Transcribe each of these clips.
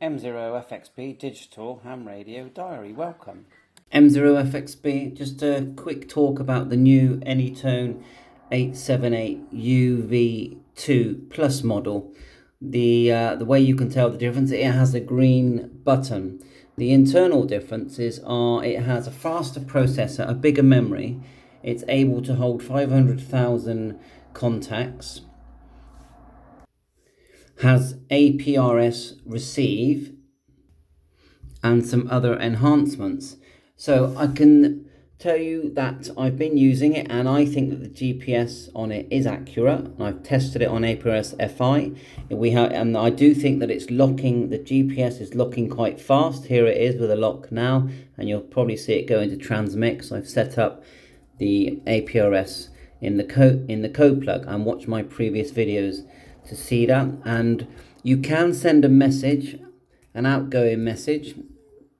M0FXB Digital Ham Radio Diary, welcome. M0FXB, just a quick talk about the new Anytone 878 UV2 Plus model. The way you can tell the difference, it has a green button. The internal differences are it has a faster processor, a bigger memory. It's able to hold 500,000 contacts. Has APRS receive and some other enhancements. So I can tell you that I've been using it and I think that the GPS on it is accurate. I've tested it on APRS FI. And I do think that it's locking, the GPS is locking quite fast. Here it is with a lock now, and you'll probably see it go into transmix. I've set up the APRS in the code plug and watch my previous videos to see that. And you can send a message, an outgoing message,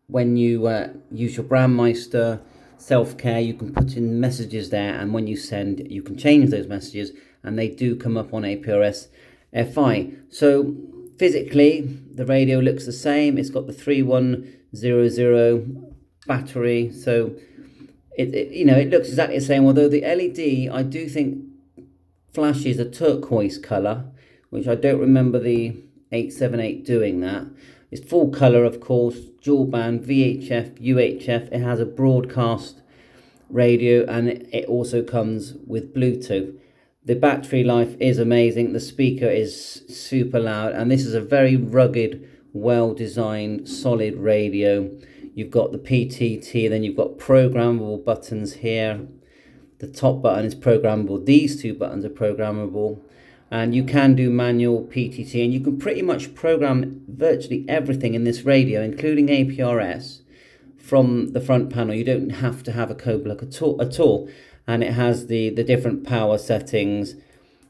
when you use your Brandmeister self-care. You can put in messages there, and when you send, you can change those messages, and they do come up on APRS FI. So physically the radio looks the same. It's got the 3100 battery, so it looks exactly the same, although the LED I do think flashes a turquoise colour, which I don't remember the 878 doing that. It's full colour, of course, dual band, VHF, UHF. It has a broadcast radio, and it also comes with Bluetooth. The battery life is amazing. The speaker is super loud, and this is a very rugged, well-designed, solid radio. You've got the PTT, then you've got programmable buttons here. The top button is programmable. These two buttons are programmable. And you can do manual PTT, and you can pretty much program virtually everything in this radio, including APRS, from the front panel. You don't have to have a code block at all. And it has the different power settings.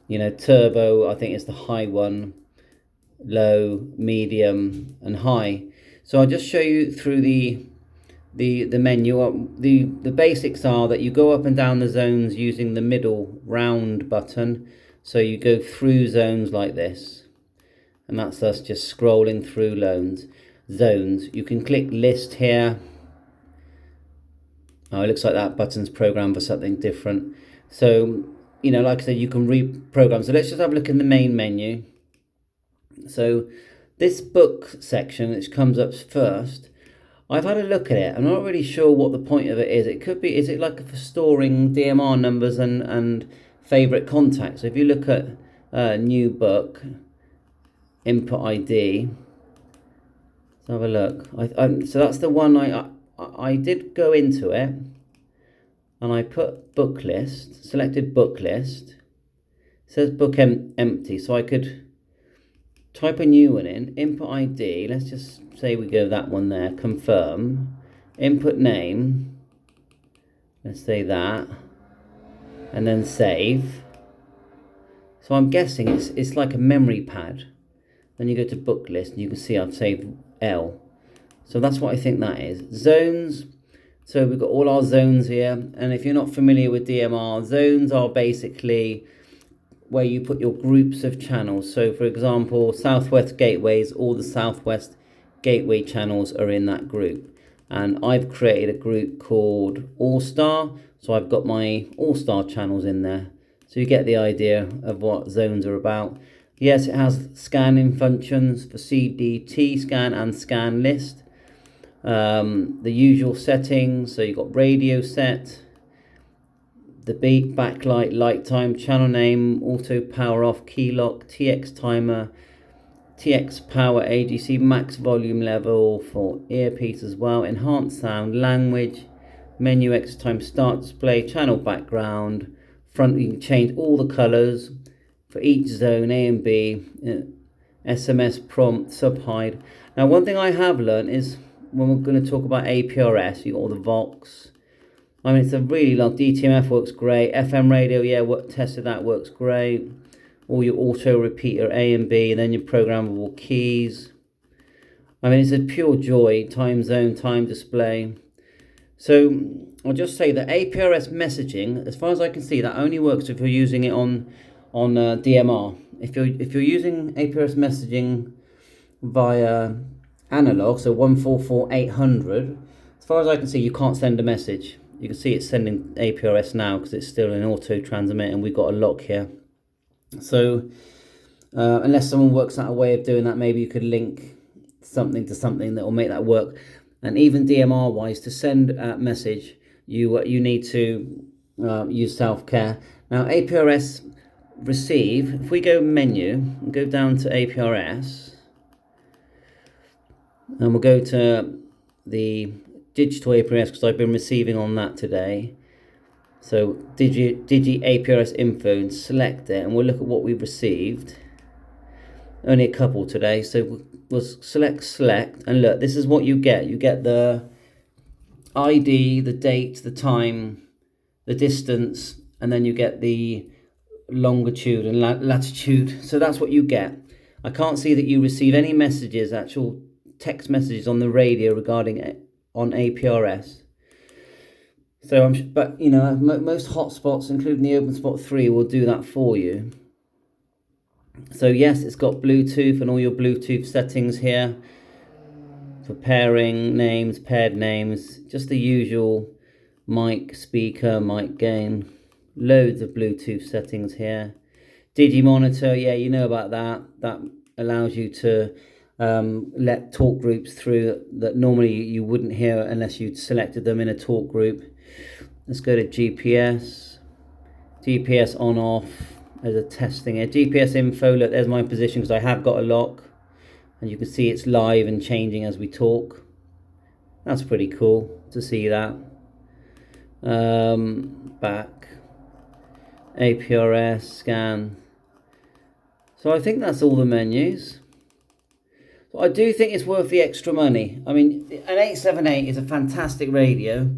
Turbo, I think it's the high one, low, medium, and high. So I'll just show you through the menu. The basics are that you go up and down the zones using the middle round button. So you go through zones like this, and that's us just scrolling through zones. You can click list here. Oh, it looks like that button's programmed for something different. So, like I said, you can reprogram. So let's just have a look in the main menu. So this book section, which comes up first, I've had a look at it. I'm not really sure what the point of it is. It could be, is it like for storing DMR numbers and favorite contacts? So if you look at new book, input ID, let's have a look. So that's the one I did go into it, and I put book list, selected book list. It says book empty, so I could type a new one in, input ID. Let's just say we go that one there, confirm, input name, let's say that, and then save. So I'm guessing it's like a memory pad. Then you go to book list, and you can see I've saved L. So that's what I think that is. Zones. So we've got all our zones here, and if you're not familiar with DMR, zones are basically where you put your groups of channels. So for example, Southwest gateways, all the Southwest gateway channels are in that group. And I've created a group called All Star. So I've got my all-star channels in there. So you get the idea of what zones are about. Yes, it has scanning functions for CDT scan and scan list. The usual settings. So you've got radio set, the beat, backlight, light time, channel name, auto power off, key lock, TX timer, TX power, AGC, max volume level for earpiece as well, enhanced sound, language, menu exit time, start display, channel background, front. You can change all the colors for each zone, A and B, SMS prompt, sub hide. Now one thing I have learned is when we're going to talk about APRS, you got all the Vox. I mean, it's a really long, DTMF works great, FM radio, yeah, tested that, works great. All your auto repeater, A and B, and then your programmable keys. I mean, it's a pure joy, time zone, time display. So I'll just say that APRS messaging, as far as I can see, that only works if you're using it on DMR. If you're using APRS messaging via analog, so 144-800. As far as I can see, you can't send a message. You can see it's sending APRS now because it's still in auto transmit, and we've got a lock here. So unless someone works out a way of doing that, maybe you could link something to something that will make that work. And even DMR wise, to send a message, you need to use self-care. Now APRS receive, if we go menu and go down to APRS, and we'll go to the digital APRS because I've been receiving on that today. So Digi APRS info, and select it, and we'll look at what we've received. Only a couple today, so we'll select, and look, this is what you get. You get the ID, the date, the time, the distance, and then you get the longitude and latitude. So that's what you get. I can't see that you receive any messages, actual text messages on the radio regarding on APRS. So but you know, most hotspots, including the OpenSpot 3, will do that for you. So yes, it's got Bluetooth and all your Bluetooth settings here for pairing names, paired names, just the usual mic, speaker, mic gain, loads of Bluetooth settings here. Digi monitor, yeah, you know about that. That allows you to let talk groups through that normally you wouldn't hear unless you'd selected them in a talk group. Let's go to GPS on off. There's a testing here. GPS info, look, there's my position because I have got a lock, and you can see it's live and changing as we talk. That's pretty cool to see that. Back, APRS, scan. So I think that's all the menus. So I do think it's worth the extra money. I mean, an 878 is a fantastic radio,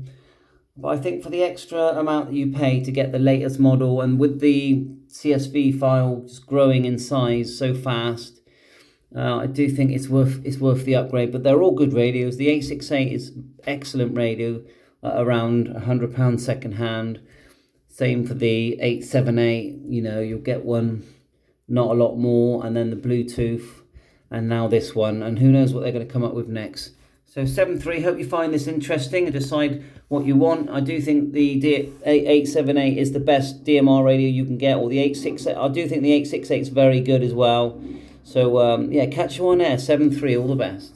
but I think for the extra amount that you pay to get the latest model, and with the CSV file just growing in size so fast, I do think it's worth the upgrade. But they're all good radios. The 868 is excellent radio, around £100 second hand. Same for the 878. You know, you'll get one, not a lot more, and then the Bluetooth, and now this one, and who knows what they're going to come up with next. So 7.3, hope you find this interesting and decide what you want. I do think the 878 is the best DMR radio you can get, or the 868. I do think the 868 is very good as well. So yeah, catch you on air, 7.3, all the best.